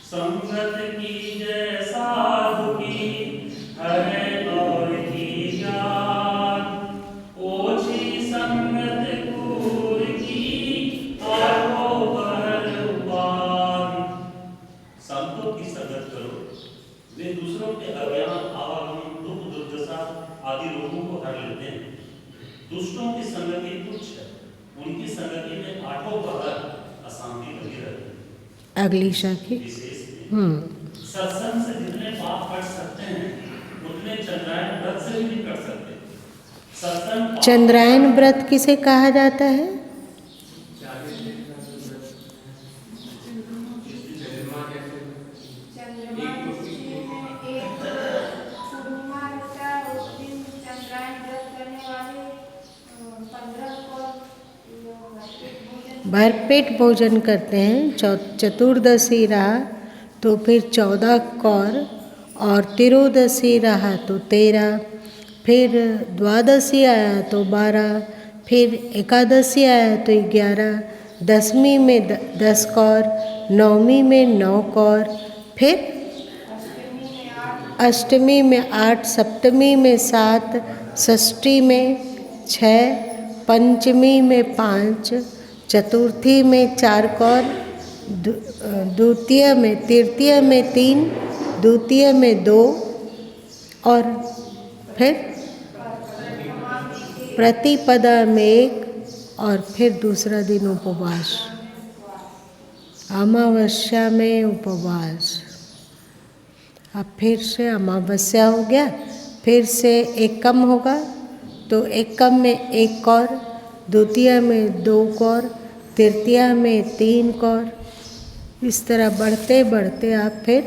संगत की जय साधु की हरे और की जान, ओछी संगत कूर की आठों पहर उबान। संतों की संगत करो, वे दूसरों के अज्ञान, आवागमन, दुख, दुर्दशा आदि रोगों को हर लेते हैं। दुष्टों की संगति तुच्छ है, उनकी संगति में आठों पहर अशांति लगी रहती है। अगली शाखी। विशेष सत्संग से जितने पाप कट सकते हैं उतने चंद्रायन व्रत से भी नहीं कट सकते। चंद्रायन व्रत किसे कहा जाता है? भरपेट भोजन करते हैं। चतुर्दशी रहा तो फिर 14 कौर, और त्रियोदशी रहा तो 13, फिर द्वादशी आया तो 12, फिर एकादशी आया तो 11, दसवीं में 10 कौर, नवमी में 9 कौर, फिर अष्टमी में 8, सप्तमी में 7, षष्ठी में 6, पंचमी में 5, चतुर्थी में 4 कौर, द्वितीय में, तृतीय में 3, द्वितीय में 2, और फिर प्रतिपदा में 1, और फिर दूसरा दिन उपवास, अमावस्या में उपवास। अब फिर से अमावस्या हो गया, फिर से एकम होगा तो एकम में 1 कौर, द्वितीय में 2 कौर, तृतीया में 3 कौर। इस तरह बढ़ते बढ़ते आप फिर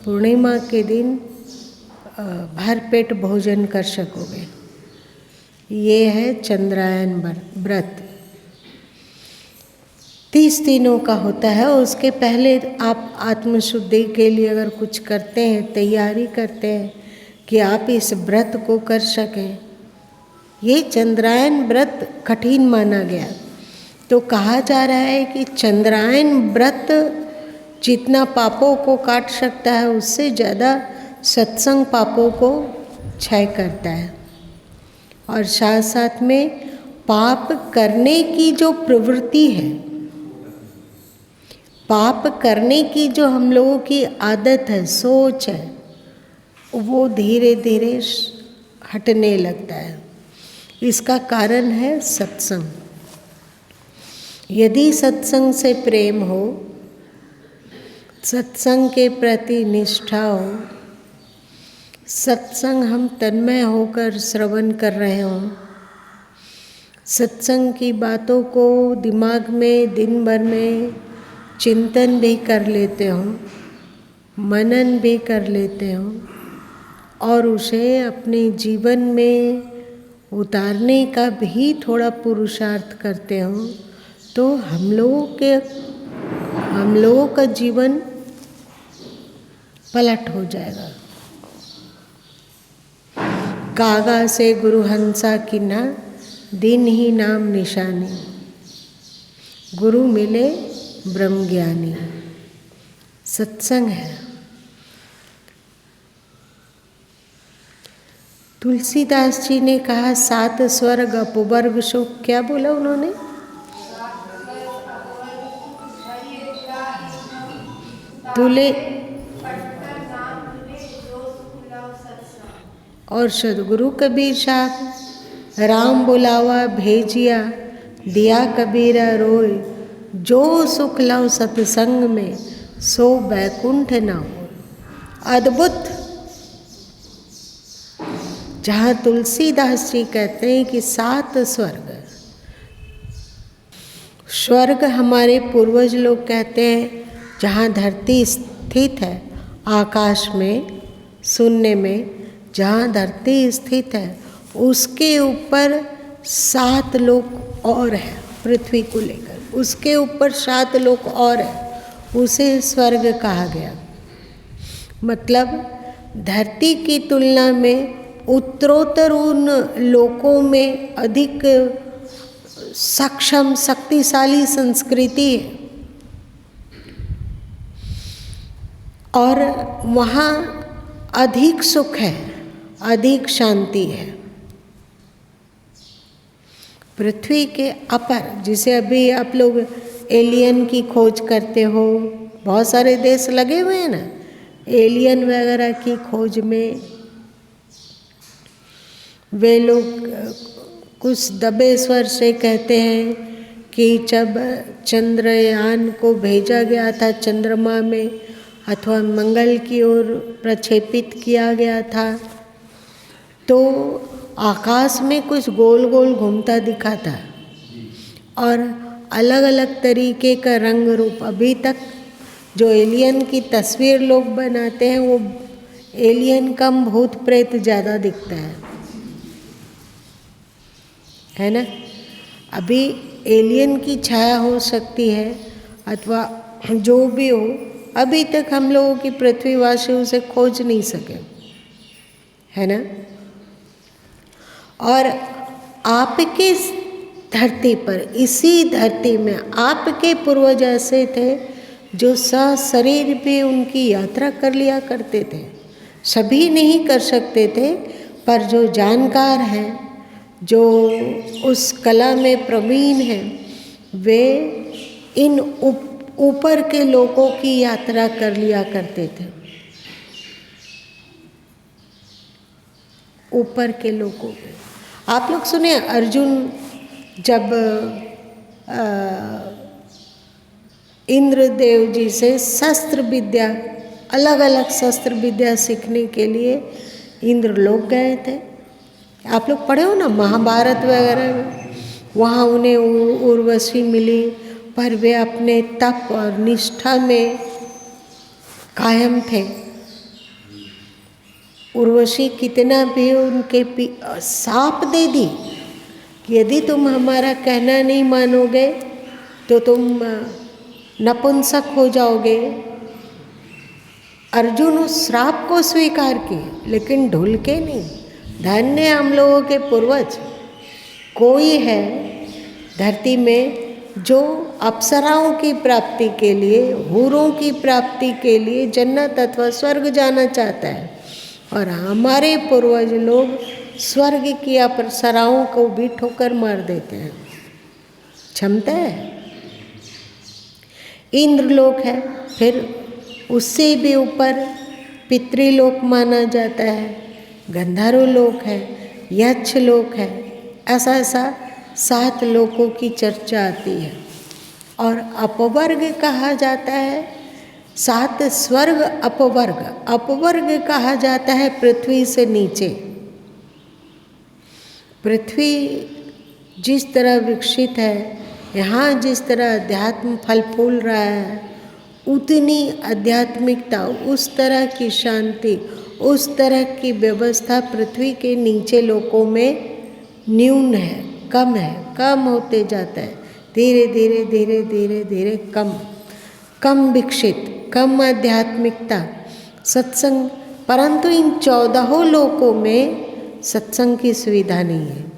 पूर्णिमा के दिन भरपेट भोजन कर सकोगे। ये है चंद्रायन व्रत। 30 दिनों का होता है। उसके पहले आप आत्मशुद्धि के लिए अगर कुछ करते हैं, तैयारी करते हैं कि आप इस व्रत को कर सकें। ये चंद्रायन व्रत कठिन माना गया, तो कहा जा रहा है कि चंद्रायन व्रत जितना पापों को काट सकता है, उससे ज़्यादा सत्संग पापों को क्षय करता है। और साथ साथ में पाप करने की जो प्रवृत्ति है, पाप करने की जो हम लोगों की आदत है, सोच है, वो धीरे धीरे हटने लगता है। इसका कारण है सत्संग। यदि सत्संग से प्रेम हो, सत्संग के प्रति निष्ठा हो, सत्संग हम तन्मय होकर श्रवण कर रहे हों, सत्संग की बातों को दिमाग में दिन भर में चिंतन भी कर लेते हों, मनन भी कर लेते हों, और उसे अपने जीवन में उतारने का भी थोड़ा पुरुषार्थ करते हों, तो हम लोगों का जीवन पलट हो जाएगा। कागा से गुरु हंसा किन्ना, दिन ही नाम निशानी, गुरु मिले ब्रह्म ज्ञानी। सत्संग है। तुलसीदास जी ने कहा 7 स्वर्ग अपवर्ग सुख। क्या बोला उन्होंने? तुले और सदगुरु कबीर साहब, राम बुलावा भेजिया, दिया कबीरा रोय, जो सुख लव सत्संग में, सो बैकुंठ न हो। अद्भुत। जहाँ तुलसीदास जी कहते हैं कि 7 स्वर्ग, स्वर्ग हमारे पूर्वज लोग कहते हैं जहाँ धरती स्थित है, आकाश में, शून्य में जहाँ धरती स्थित है, उसके ऊपर 7 लोक और है। पृथ्वी को लेकर उसके ऊपर 7 लोक और है, उसे स्वर्ग कहा गया। मतलब धरती की तुलना में उत्तरोत्तर उन लोकों में अधिक सक्षम, शक्तिशाली संस्कृति है। और वहाँ अधिक सुख है, अधिक शांति है। पृथ्वी के अपर, जिसे अभी आप लोग एलियन की खोज करते हो, बहुत सारे देश लगे हुए हैं ना एलियन वगैरह की खोज में। वे लोग कुछ दबे स्वर से कहते हैं कि जब चंद्रयान को भेजा गया था चंद्रमा में अथवा मंगल की ओर प्रक्षेपित किया गया था, तो आकाश में कुछ गोल गोल घूमता दिखा था और अलग अलग तरीके का रंग रूप। अभी तक जो एलियन की तस्वीर लोग बनाते हैं वो एलियन कम भूत प्रेत ज़्यादा दिखता है ना। अभी एलियन की छाया हो सकती है अथवा जो भी हो, अभी तक हम लोगों की पृथ्वीवासी उसे खोज नहीं सके, है ना। और आपके धरती पर, इसी धरती में आपके पूर्वज ऐसे थे जो सशरीर भी उनकी यात्रा कर लिया करते थे। सभी नहीं कर सकते थे, पर जो जानकार हैं, जो उस कला में प्रवीण हैं, वे इन ऊपर के लोगों की यात्रा कर लिया करते थे। ऊपर के लोगों के आप लोग सुने, अर्जुन जब इंद्रदेव जी से शस्त्र विद्या, अलग अलग शस्त्र विद्या सीखने के लिए इंद्रलोक गए थे। आप लोग पढ़े हो ना महाभारत वगैरह में, वहाँ उन्हें उर्वशी मिली, पर वे अपने तप और निष्ठा में कायम थे। उर्वशी कितना भी उनके साप दे दी कि यदि तुम हमारा कहना नहीं मानोगे तो तुम नपुंसक हो जाओगे। अर्जुन उस श्राप को स्वीकार किए, लेकिन ढुल के नहीं। धन्य हम लोगों के पूर्वज, कोई है धरती में जो अप्सराओं की प्राप्ति के लिए, हूरों की प्राप्ति के लिए जन्नत अथवा स्वर्ग जाना चाहता है, और हमारे पूर्वज लोग स्वर्ग की अप्सराओं को भी ठोकर मार देते हैं। क्षमता है। इंद्रलोक है, फिर उससे भी ऊपर पितृलोक माना जाता है, गंधर्व लोक है, यक्ष लोक है। ऐसा ऐसा 7 लोकों की चर्चा आती है। और अपवर्ग कहा जाता है, 7 स्वर्ग अपवर्ग। अपवर्ग कहा जाता है पृथ्वी से नीचे। पृथ्वी जिस तरह विकसित है, यहाँ जिस तरह अध्यात्म फल फूल रहा है, उतनी आध्यात्मिकता, उस तरह की शांति, उस तरह की व्यवस्था पृथ्वी के नीचे लोकों में न्यून है, कम है, कम होते जाता है। धीरे धीरे धीरे धीरे धीरे कम विकसित, कम आध्यात्मिकता, सत्संग। परंतु इन 14 लोकों में सत्संग की सुविधा नहीं है।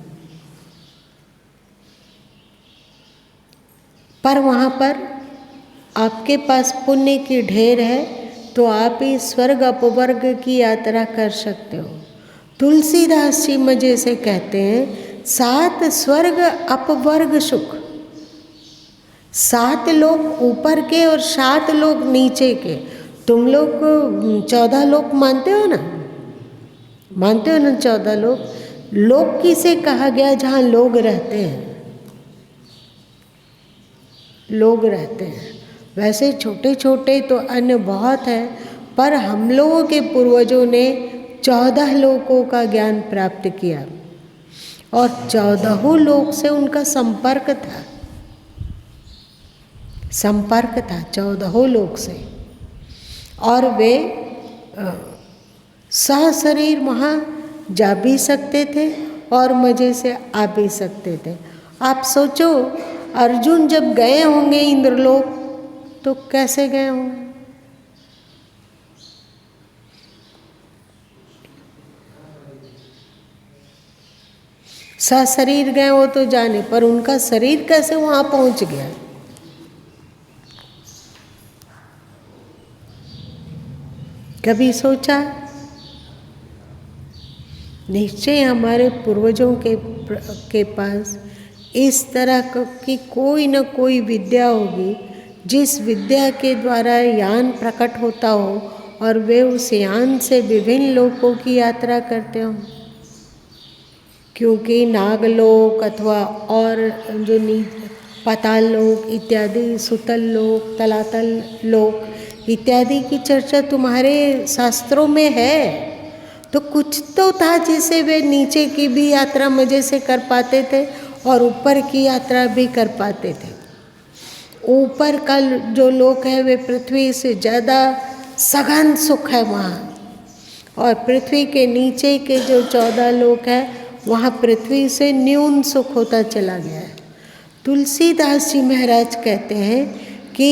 पर वहाँ पर आपके पास पुण्य की ढेर है तो आप इस स्वर्ग अपवर्ग की यात्रा कर सकते हो। तुलसीदास जी मजे से कहते हैं 7 स्वर्ग अपवर्ग सुख। 7 लोग ऊपर के और 7 लोग नीचे के। तुम लोग 14 लोग मानते हो ना? मानते हो ना 14 लोग? लोक किसे कहा गया? जहाँ लोग रहते हैं, लोग रहते हैं। वैसे छोटे छोटे तो अन्य बहुत है, पर हम लोगों के पूर्वजों ने 14 लोकों का ज्ञान प्राप्त किया और 14 लोक से उनका संपर्क था, 14 लोक से। और वे सशरीर वहाँ जा भी सकते थे और मज़े से आ भी सकते थे। आप सोचो, अर्जुन जब गए होंगे इंद्रलोक तो कैसे गए होंगे? सशरीर गए वो तो जाने, पर उनका शरीर कैसे वहाँ पहुँच गया? कभी सोचा? निश्चय हमारे पूर्वजों के पास इस तरह की कोई न कोई विद्या होगी, जिस विद्या के द्वारा यान प्रकट होता हो और वे उस यान से विभिन्न लोकों की यात्रा करते हों। क्योंकि नागलोक अथवा और जो पाताल लोक इत्यादि, सुतल लोक, तलातल लोक इत्यादि की चर्चा तुम्हारे शास्त्रों में है, तो कुछ तो था जिसे वे नीचे की भी यात्रा मजे से कर पाते थे और ऊपर की यात्रा भी कर पाते थे। ऊपर का जो लोक है वे पृथ्वी से ज़्यादा सघन सुख है वहाँ, और पृथ्वी के नीचे के जो 14 लोक है वहाँ पृथ्वी से न्यून सुख होता चला गया है। तुलसीदास जी महाराज कहते हैं कि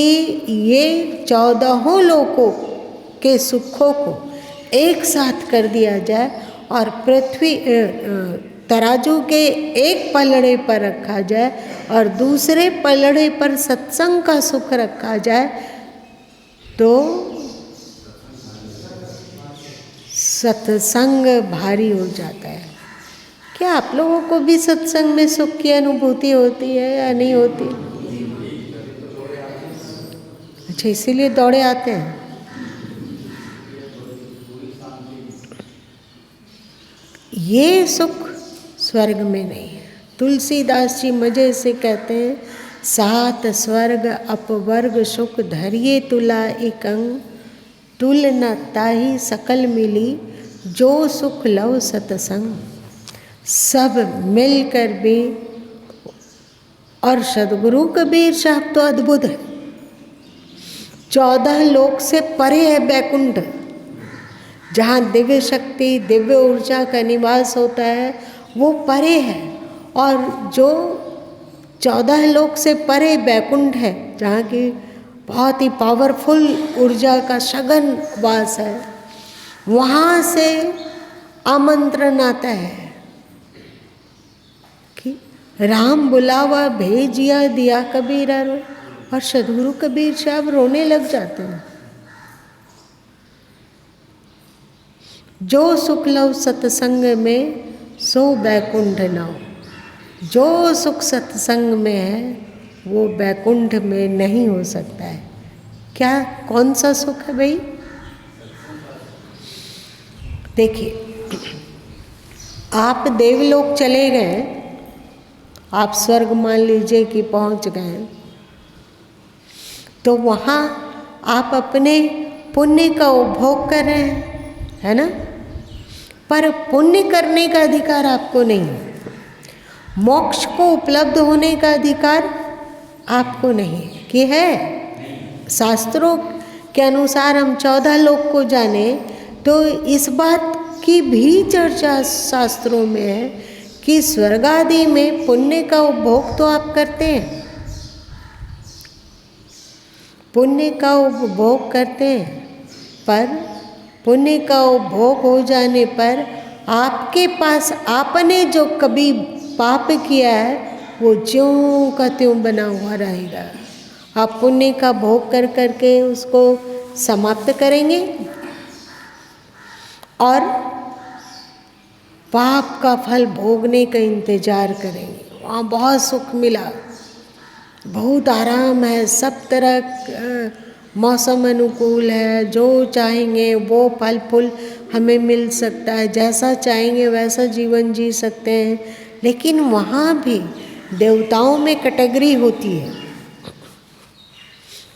ये 14 लोकों के सुखों को एक साथ कर दिया जाए और पृथ्वी तराजू के एक पलड़े पर रखा जाए और दूसरे पलड़े पर सत्संग का सुख रखा जाए, तो सत्संग भारी हो जाता है। क्या आप लोगों को भी सत्संग में सुख की अनुभूति होती है या नहीं होती? अच्छा, इसीलिए दौड़े आते हैं। ये सुख स्वर्ग में नहीं है। तुलसीदास जी मजे से कहते हैं, 7 स्वर्ग अपवर्ग सुख धरिए तुला एक अंग, तुल न ताही सकल मिली जो सुख लव सतसंग। सब मिलकर भी, और सदगुरु कबीर साहब तो अद्भुत है। 14 लोक से परे है बैकुंठ, जहाँ दिव्य शक्ति दिव्य ऊर्जा का निवास होता है, वो परे है। और जो 14 लोक से परे बैकुंठ है, जहाँ की बहुत ही पावरफुल ऊर्जा का सघन वास है, वहाँ से आमंत्रण आता है कि राम बुलावा भेजिया दिया कबीरा रो, और सदगुरु कबीर साहब रोने लग जाते हैं। जो सुख लव सत्संग में सो बैकुंठ नाओ। जो सुख सत्संग में है वो बैकुंठ में नहीं हो सकता है। क्या, कौन सा सुख है भाई? देखिए, आप देवलोक चले गए, आप स्वर्ग मान लीजिए कि पहुंच गए, तो वहाँ आप अपने पुण्य का उपभोग कर रहे हैं, है ना? पर पुण्य करने का अधिकार आपको नहीं है। मोक्ष को उपलब्ध होने का अधिकार आपको नहीं है। कि है? शास्त्रों के अनुसार हम 14 लोक को जाने तो इस बात की भी चर्चा शास्त्रों में है कि स्वर्ग आदि में पुण्य का उपभोग तो आप करते हैं, पुण्य का उपभोग करते हैं, पर पुण्य का उपभोग हो जाने पर आपके पास आपने जो कभी पाप किया है वो ज्यों का त्यों बना हुआ रहेगा। आप पुण्य का भोग कर करके उसको समाप्त करेंगे और पाप का फल भोगने का इंतजार करेंगे। वहाँ बहुत सुख मिला, बहुत आराम है, सब तरह मौसम अनुकूल है, जो चाहेंगे वो फल फूल हमें मिल सकता है, जैसा चाहेंगे वैसा जीवन जी सकते हैं। लेकिन वहाँ भी देवताओं में कैटेगरी होती है।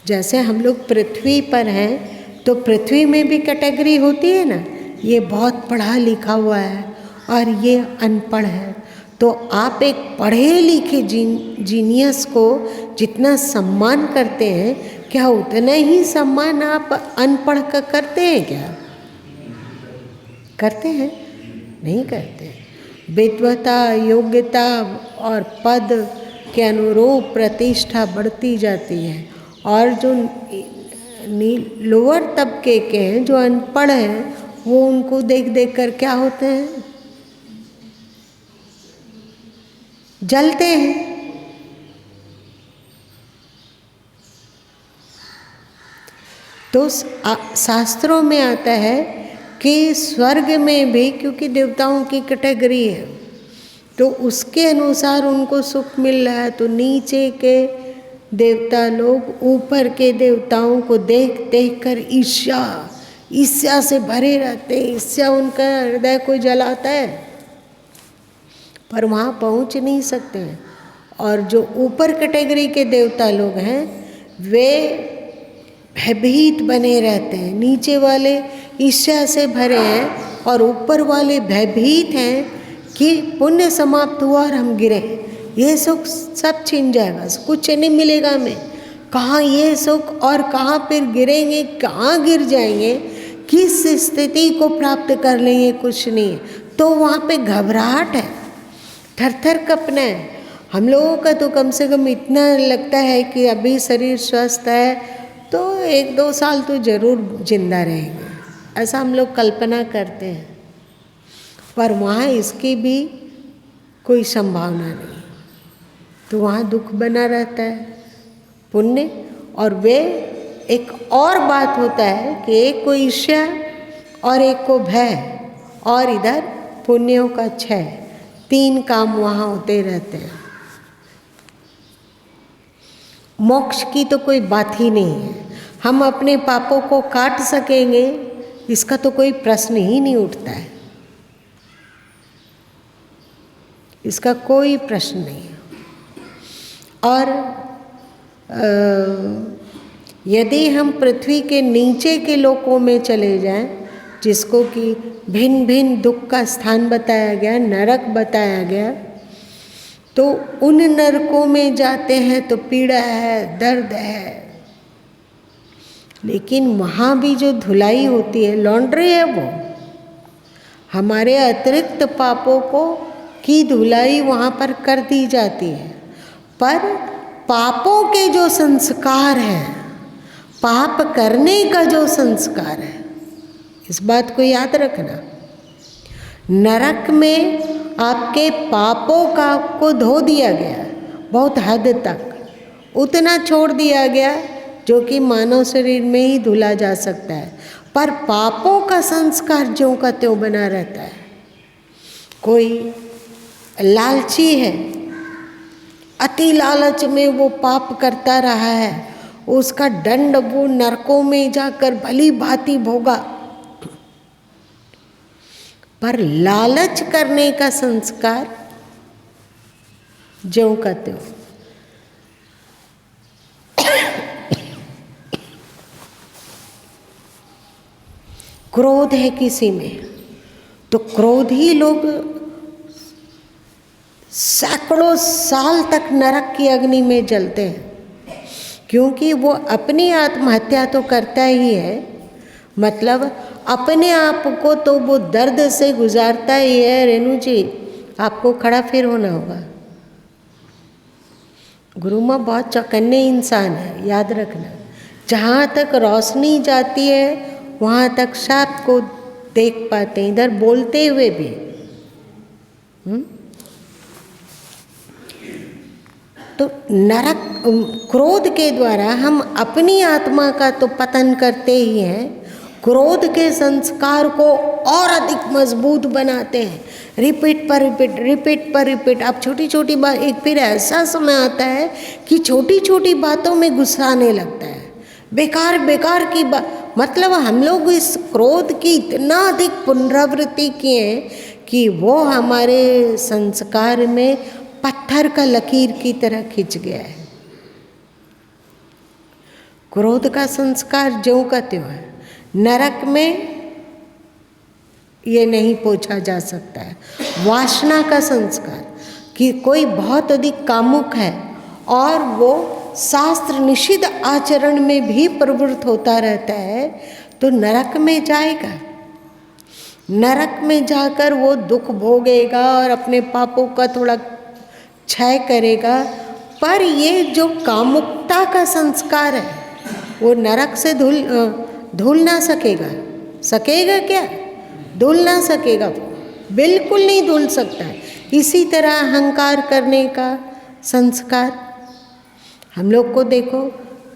जैसे हम लोग पृथ्वी पर हैं तो पृथ्वी में भी कैटेगरी होती है ना, ये बहुत पढ़ा लिखा हुआ है और ये अनपढ़ है। तो आप एक पढ़े लिखे जीनियस को जितना सम्मान करते हैं, क्या उतना ही सम्मान आप अनपढ़ का करते हैं? क्या करते हैं? नहीं करते। विद्वता, योग्यता और पद के अनुरूप प्रतिष्ठा बढ़ती जाती है, और जो लोअर तबके के हैं, जो अनपढ़ हैं, वो उनको देख देख कर क्या होते हैं? जलते हैं। तो शास्त्रों में आता है कि स्वर्ग में भी, क्योंकि देवताओं की कैटेगरी है, तो उसके अनुसार उनको सुख मिल रहा है, तो नीचे के देवता लोग ऊपर के देवताओं को देख देख कर ईर्ष्या से भरे रहते हैं। ईर्ष्या उनका हृदय को जलाता है, पर वहाँ पहुँच नहीं सकते हैं। और जो ऊपर कैटेगरी के देवता लोग हैं वे भयभीत बने रहते हैं। नीचे वाले ईर्ष्या से भरे हैं और ऊपर वाले भयभीत हैं कि पुण्य समाप्त हुआ और हम गिरे, ये सुख सब छिन जाएगा, कुछ नहीं मिलेगा हमें। कहाँ ये सुख और कहाँ फिर गिरेंगे, कहाँ गिर जाएंगे, किस स्थिति को प्राप्त कर लेंगे, कुछ नहीं है। तो वहाँ पे घबराहट है, थर थर कँपना है। हम लोगों का तो कम से कम इतना लगता है कि अभी शरीर स्वस्थ है तो 1-2 साल तो ज़रूर जिंदा रहेंगे, ऐसा हम लोग कल्पना करते हैं। पर वहाँ इसकी भी कोई संभावना नहीं, तो वहाँ दुख बना रहता है, पुण्य। और वे एक और बात होता है कि एक को ईर्ष्या और एक को भय और इधर पुण्यों का क्षय, 3 काम वहाँ होते रहते हैं। मोक्ष की तो कोई बात ही नहीं है। हम अपने पापों को काट सकेंगे इसका तो कोई प्रश्न ही नहीं उठता है, इसका कोई प्रश्न नहीं है। और यदि हम पृथ्वी के नीचे के लोकों में चले जाएं, जिसको कि भिन्न भिन्न दुख का स्थान बताया गया, नरक बताया गया, तो उन नरकों में जाते हैं तो पीड़ा है, दर्द है, लेकिन वहाँ भी जो धुलाई होती है, लॉन्ड्री है, वो हमारे अतिरिक्त पापों को की धुलाई वहाँ पर कर दी जाती है। पर पापों के जो संस्कार हैं, पाप करने का जो संस्कार है, इस बात को याद रखना। नरक में आपके पापों का को धो दिया गया, बहुत हद तक उतना छोड़ दिया गया जो कि मानव शरीर में ही धुला जा सकता है, पर पापों का संस्कार ज्यों का त्यों बना रहता है। कोई लालची है, अति लालच में वो पाप करता रहा है, उसका दंड वो नरकों में जाकर भली भांति भोगा। पर लालच करने का संस्कार ज्यों का त्यों। क्रोध है किसी में तो क्रोध ही लोग सैकड़ों साल तक नरक की अग्नि में जलते हैं, क्योंकि वो अपनी आत्महत्या तो करता ही है, मतलब अपने आप को तो वो दर्द से गुजारता ही है। रेणु जी, आपको खड़ा फिर होना होगा। गुरु माँ बहुत चौकन्ने इंसान है, याद रखना। जहाँ तक रोशनी जाती है वहाँ तक सांप को देख पाते हैं, इधर बोलते हुए भी। तो नरक क्रोध के द्वारा हम अपनी आत्मा का तो पतन करते ही हैं, क्रोध के संस्कार को और अधिक मजबूत बनाते हैं। रिपीट पर रिपीट। अब छोटी छोटी बात, एक फिर ऐसा समय आता है कि छोटी छोटी बातों में गुस्सा आने लगता है, बेकार की बात। मतलब हम लोग इस क्रोध की इतना अधिक पुनरावृत्ति किए कि वो हमारे संस्कार में पत्थर का लकीर की तरह खिंच गया है। क्रोध का संस्कार ज्यों का त्यों है, नरक में ये नहीं पहुंचा जा सकता है। वासना का संस्कार कि कोई बहुत अधिक कामुक है और वो शास्त्र निषिद्ध आचरण में भी प्रवृत्त होता रहता है, तो नरक में जाएगा। नरक में जाकर वो दुख भोगेगा और अपने पापों का थोड़ा क्षय करेगा। पर ये जो कामुकता का संस्कार है वो नरक से धुल ना सकेगा क्या? धुल ना सकेगा, वो बिल्कुल नहीं धुल सकता है। इसी तरह अहंकार करने का संस्कार, हम लोग को देखो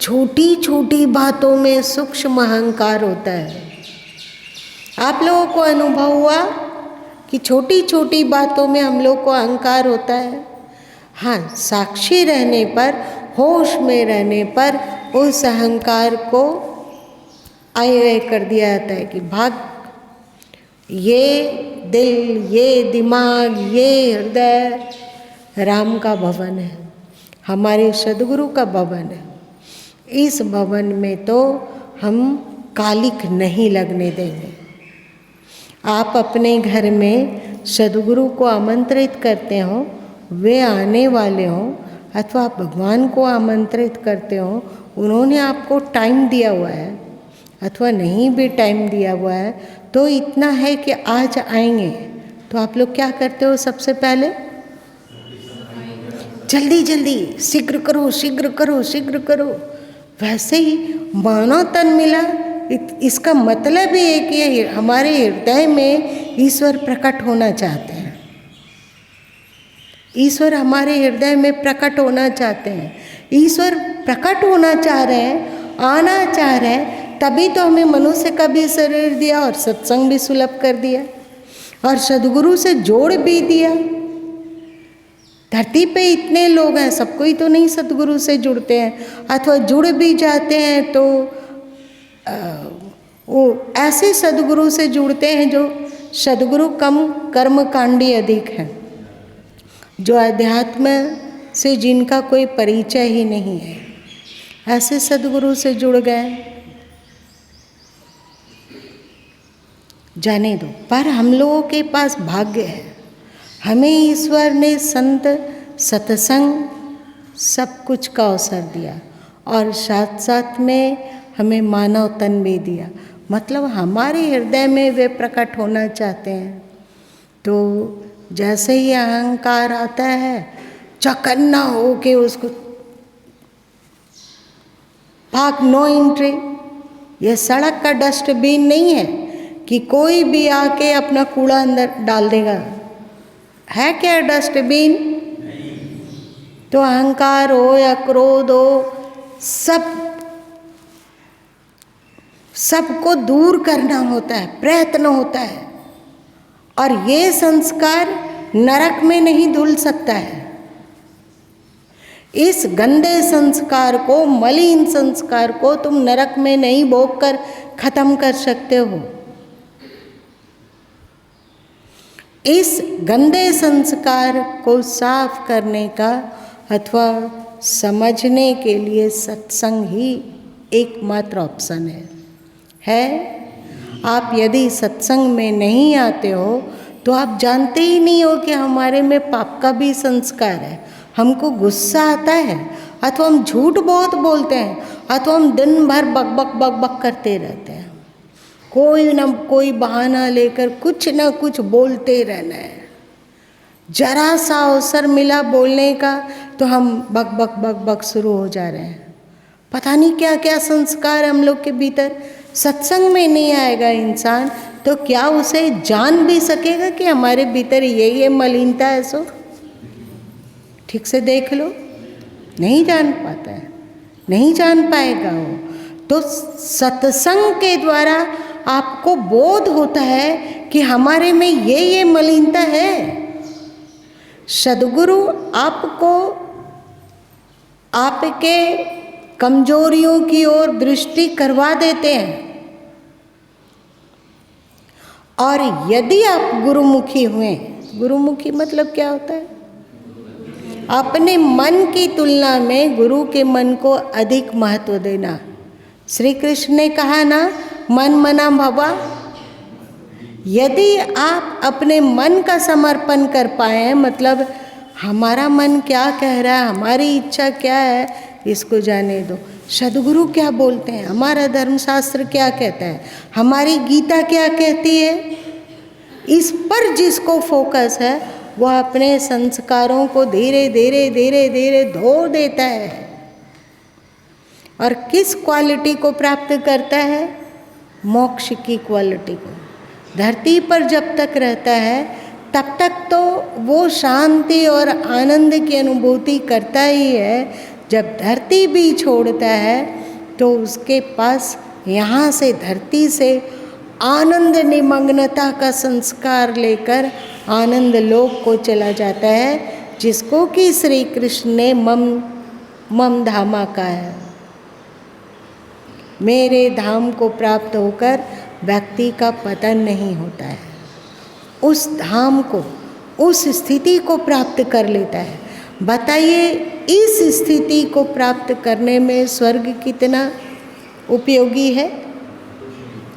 छोटी छोटी बातों में सूक्ष्म अहंकार होता है। आप लोगों को अनुभव हुआ कि छोटी छोटी बातों में हम लोग को अहंकार होता है? हाँ, साक्षी रहने पर, होश में रहने पर उस अहंकार को आय कर दिया जाता है कि भाग, ये दिल, ये दिमाग, ये हृदय राम का भवन है, हमारे सद्गुरु का भवन है। इस भवन में तो हम कालिक नहीं लगने देंगे। आप अपने घर में सद्गुरु को आमंत्रित करते हो, वे आने वाले हों, अथवा आप भगवान को आमंत्रित करते हो, उन्होंने आपको टाइम दिया हुआ है, अथवा नहीं भी टाइम दिया हुआ है, तो इतना है कि आज आएंगे, तो आप लोग क्या करते हो? सबसे पहले जल्दी जल्दी, शीघ्र करो, शीघ्र करो, शीघ्र करो। वैसे ही मानव तन मिला, इसका मतलब ये है कि हमारे हृदय में ईश्वर प्रकट होना चाहते हैं। ईश्वर हमारे हृदय में प्रकट होना चाहते हैं। ईश्वर प्रकट होना चाह रहे हैं, आना चाह रहे हैं, तभी तो हमें मनुष्य का भी शरीर दिया और सत्संग भी सुलभ कर दिया और सद्गुरु से जोड़ भी दिया। धरती पे इतने लोग हैं, सब कोई तो नहीं सद्गुरु से जुड़ते हैं, अथवा जुड़ भी जाते हैं तो वो ऐसे सद्गुरु से जुड़ते हैं जो सद्गुरु कम कर्मकांडी अधिक हैं, जो अध्यात्म से जिनका कोई परिचय ही नहीं है, ऐसे सद्गुरु से जुड़ गए। जाने दो, पर हम लोगों के पास भाग्य है, हमें ईश्वर ने संत, सत्संग, सब कुछ का अवसर दिया और साथ साथ में हमें मानव तन भी दिया। मतलब हमारे हृदय में वे प्रकट होना चाहते हैं। तो जैसे ही अहंकार आता है, चौकन्ना हो के उसको भाग, नो एंट्री। ये सड़क का डस्टबिन नहीं है कि कोई भी आके अपना कूड़ा अंदर डाल देगा। है क्या डस्टबिन? तो अहंकार हो या क्रोध हो, सबको दूर करना होता है, प्रयत्न होता है। और ये संस्कार नरक में नहीं धुल सकता है। इस गंदे संस्कार को, मलिन संस्कार को तुम नरक में नहीं भोग कर खत्म कर सकते हो। इस गंदे संस्कार को साफ करने का अथवा समझने के लिए सत्संग ही एकमात्र ऑप्शन है। आप यदि सत्संग में नहीं आते हो तो आप जानते ही नहीं हो कि हमारे में पाप का भी संस्कार है। हमको गुस्सा आता है, अथवा हम झूठ बहुत बोलते हैं, अथवा हम दिन भर बक बक बक बक करते रहते हैं। कोई न कोई बहाना लेकर कुछ न कुछ बोलते रहना है। जरा सा अवसर मिला बोलने का तो हम बक बक बक बक शुरू हो जा रहे हैं। पता नहीं क्या क्या संस्कार हम लोग के भीतर। सत्संग में नहीं आएगा इंसान तो क्या उसे जान भी सकेगा कि हमारे भीतर ये मलिनता है? सो ठीक से देख लो, नहीं जान पाता है, नहीं जान पाएगा वो। तो सत्संग के द्वारा आपको बोध होता है कि हमारे में ये मलिनता है। सद्गुरु आपको आपके कमजोरियों की ओर दृष्टि करवा देते हैं। और यदि आप गुरुमुखी हुए, गुरुमुखी मतलब क्या होता है? अपने मन की तुलना में गुरु के मन को अधिक महत्व देना। श्री कृष्ण ने कहा ना, मन मना भवा। यदि आप अपने मन का समर्पण कर पाए, मतलब हमारा मन क्या कह रहा है, हमारी इच्छा क्या है, इसको जाने दो। सद्गुरु क्या बोलते हैं, हमारा धर्मशास्त्र क्या कहता है, हमारी गीता क्या कहती है, इस पर जिसको फोकस है वह अपने संस्कारों को धीरे धीरे धीरे धीरे धो देता है। और किस क्वालिटी को प्राप्त करता है? मोक्ष की क्वालिटी को। धरती पर जब तक रहता है तब तक तो वो शांति और आनंद की अनुभूति करता ही है। जब धरती भी छोड़ता है तो उसके पास यहाँ से धरती से आनंद निमग्नता का संस्कार लेकर आनंद लोक को चला जाता है, जिसको कि श्री कृष्ण ने मम धामा का है। मेरे धाम को प्राप्त होकर व्यक्ति का पतन नहीं होता है, उस धाम को, उस स्थिति को प्राप्त कर लेता है। बताइए इस स्थिति को प्राप्त करने में स्वर्ग कितना उपयोगी है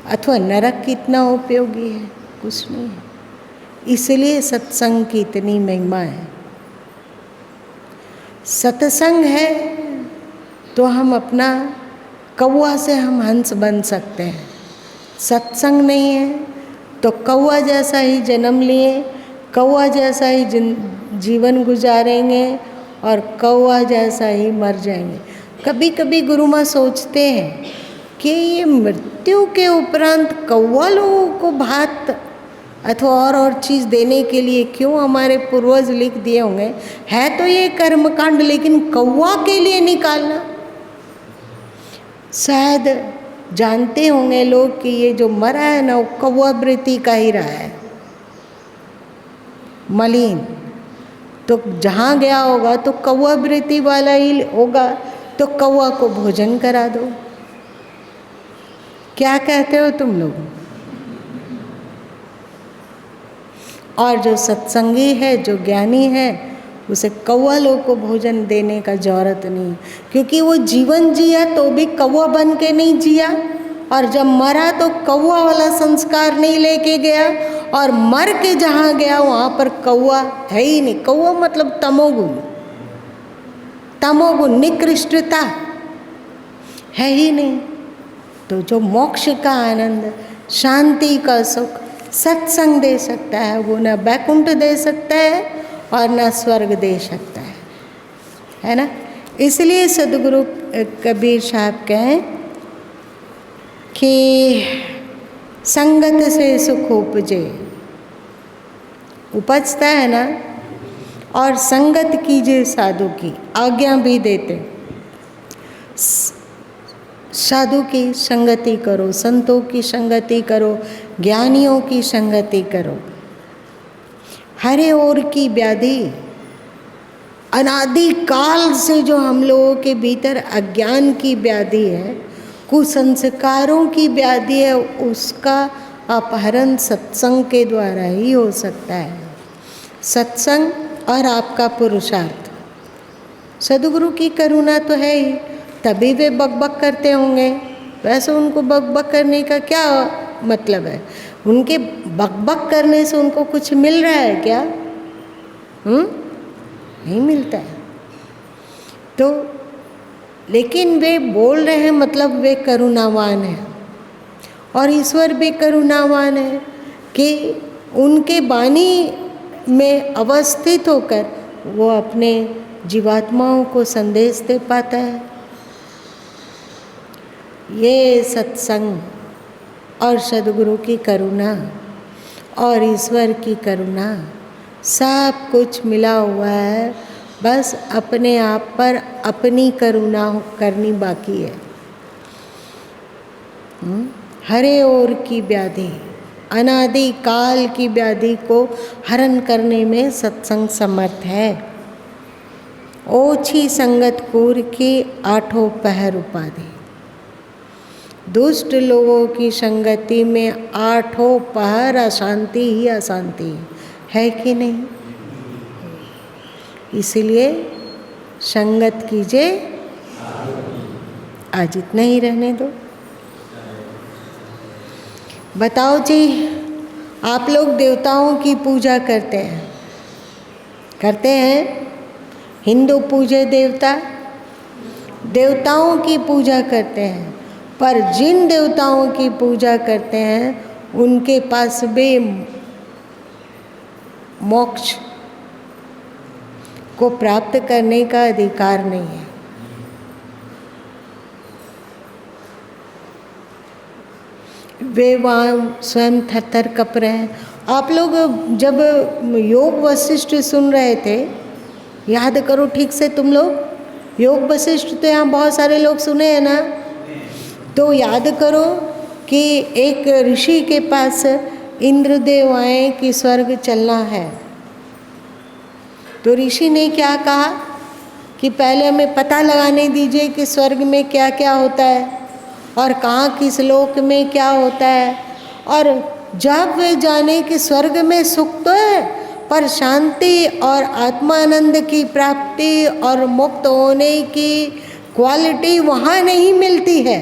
अथवा नरक कितना उपयोगी है? कुछ नहीं है। इसलिए सत्संग की इतनी महिमा है। सत्संग है तो हम अपना कौवा से हम हंस बन सकते हैं। सत्संग नहीं है तो कौवा जैसा ही जन्म लिए, कौवा जैसा ही जीवन गुजारेंगे और कौवा जैसा ही मर जाएंगे। कभी कभी गुरु माँ सोचते हैं कि ये मृत्यु के उपरांत कौवा लोगों को भात अथवा और चीज़ देने के लिए क्यों हमारे पूर्वज लिख दिए होंगे। है तो ये कर्मकांड, लेकिन कौवा के लिए निकालना, शायद जानते होंगे लोग कि ये जो मरा है ना वो कौवा वृत्ति का ही रहा है, मलिन। तो जहाँ गया होगा तो कौवा वृत्ति वाला ही होगा, तो कौवा को भोजन करा दो। क्या कहते हो तुम लोग? और जो सत्संगी है, जो ज्ञानी है, उसे कौवा लोग को भोजन देने का जरूरत नहीं, क्योंकि वो जीवन जिया तो भी कौवा बन के नहीं जिया, और जब मरा तो कौवा वाला संस्कार नहीं लेके गया, और मर के जहाँ गया वहाँ पर कौवा है ही नहीं। कौवा मतलब तमोगुण, तमोगुण निकृष्टता है ही नहीं। तो जो मोक्ष का आनंद, शांति का सुख सत्संग दे सकता है, वो न बैकुंठ दे सकता है और न स्वर्ग दे सकता है ना। इसलिए सदगुरु कबीर साहब कहें कि संगत से सुख उपजे, उपजता है ना। और संगत कीजिए साधु की, आज्ञा भी देते, साधु की संगति करो, संतों की संगति करो, ज्ञानियों की संगति करो। हरे ओर की व्याधि, अनादि काल से जो हम लोगों के भीतर अज्ञान की व्याधि है, कुसंस्कारों की व्याधि है, उसका अपहरण सत्संग के द्वारा ही हो सकता है। सत्संग और आपका पुरुषार्थ, सद्गुरु की करुणा तो है ही, तभी वे बकबक करते होंगे। वैसे उनको बकबक करने का क्या मतलब है? उनके बकबक करने से उनको कुछ मिल रहा है क्या? नहीं मिलता है। तो लेकिन वे बोल रहे हैं, मतलब वे करुणावान हैं, और ईश्वर भी करुणावान है कि उनके वाणी में अवस्थित होकर वो अपने जीवात्माओं को संदेश दे पाता है। ये सत्संग और सद्गुरु की करुणा और ईश्वर की करुणा सब कुछ मिला हुआ है, बस अपने आप पर अपनी करुणा करनी बाकी है। हरे ओर की व्याधि, अनादि काल की व्याधि को हरण करने में सत्संग समर्थ है। ओछी संगत कूर की आठों पहर उपाधि, दुष्ट लोगों की संगति में आठों पहर अशांति ही अशांति है कि नहीं? इसलिए संगत कीजिए, आज इतना ही रहने दो। बताओ जी, आप लोग देवताओं की पूजा करते हैं? करते हैं? हिंदू पूजे देवता, देवताओं की पूजा करते हैं, पर जिन देवताओं की पूजा करते हैं उनके पास भी मोक्ष को प्राप्त करने का अधिकार नहीं है। वे वहाँ स्वयं थर-थर कँप रहे हैं। आप लोग जब योग वशिष्ठ सुन रहे थे, याद करो ठीक से तुम लोग, योग वशिष्ठ तो यहाँ बहुत सारे लोग सुने हैं ना। तो याद करो कि एक ऋषि के पास इंद्रदेव आए कि स्वर्ग चलना है, तो ऋषि ने क्या कहा कि पहले हमें पता लगाने दीजिए कि स्वर्ग में क्या क्या होता है और कहाँ किस लोक में क्या होता है। और जब वे जाने कि स्वर्ग में सुख तो है, पर शांति और आत्मानंद की प्राप्ति और मुक्त होने की क्वालिटी वहाँ नहीं मिलती है,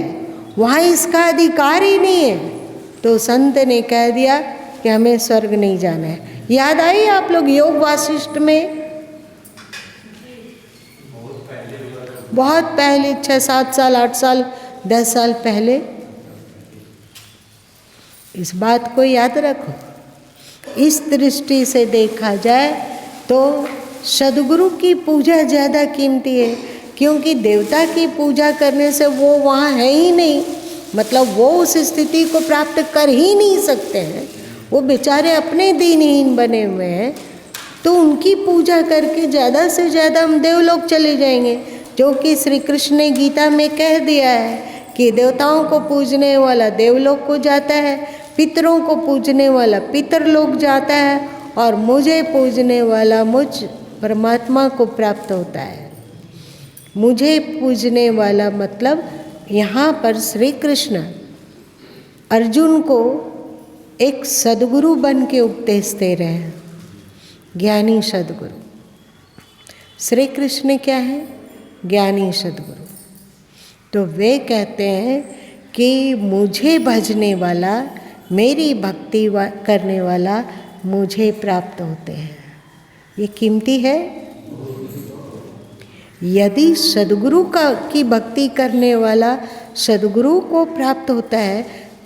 वहाँ इसका अधिकार ही नहीं है, तो संत ने कह दिया कि हमें स्वर्ग नहीं जाना है। याद आई आप लोग योग वासिष्ठ में? बहुत पहले, 6-7 साल, 8 साल, 10 साल पहले। इस बात को याद रखो। इस दृष्टि से देखा जाए तो सद्गुरु की पूजा ज़्यादा कीमती है, क्योंकि देवता की पूजा करने से वो वहाँ है ही नहीं, मतलब वो उस स्थिति को प्राप्त कर ही नहीं सकते हैं, वो बेचारे अपने दीनहीन बने हुए हैं। तो उनकी पूजा करके ज़्यादा से ज़्यादा हम देवलोक चले जाएंगे, जो कि श्री कृष्ण ने गीता में कह दिया है कि देवताओं को पूजने वाला देवलोक को जाता है, पितरों को पूजने वाला पितरलोक जाता है, और मुझे पूजने वाला मुझ परमात्मा को प्राप्त होता है। मुझे पूजने वाला मतलब यहाँ पर श्री कृष्ण अर्जुन को एक सद्गुरु बन के उपदेश दे रहे हैं, ज्ञानी सद्गुरु। श्री कृष्ण क्या है? ज्ञानी सद्गुरु। तो वे कहते हैं कि मुझे भजने वाला, मेरी भक्ति करने वाला मुझे प्राप्त होते हैं। ये कीमती है। यदि सद्गुरु की भक्ति करने वाला सद्गुरु को प्राप्त होता है,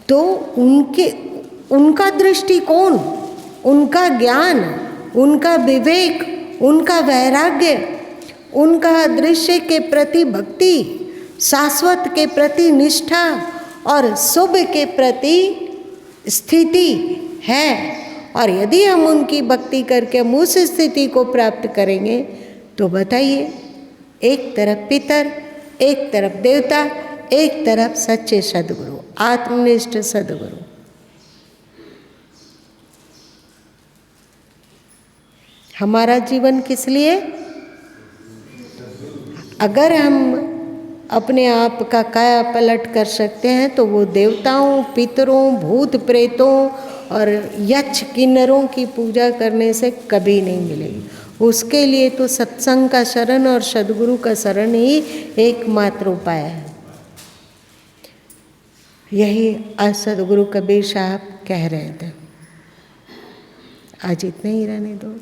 तो उनका दृष्टिकोण, उनका ज्ञान, उनका विवेक, उनका वैराग्य, उनका दृश्य के प्रति भक्ति, शाश्वत के प्रति निष्ठा और शुभ के प्रति स्थिति है। और यदि हम उनकी भक्ति करके हम उस स्थिति को प्राप्त करेंगे, तो बताइए, एक तरफ पितर, एक तरफ देवता, एक तरफ सच्चे सद्गुरु, आत्मनिष्ठ सद्गुरु। हमारा जीवन किस लिए? अगर हम अपने आप का काया पलट कर सकते हैं, तो वो देवताओं, पितरों, भूत प्रेतों और यक्ष किन्नरों की पूजा करने से कभी नहीं मिलेगी। उसके लिए तो सत्संग का शरण और सद्गुरु का शरण ही एकमात्र उपाय है। यही आज सद्गुरु कबीर साहब कह रहे थे। आज इतने ही रहने दो।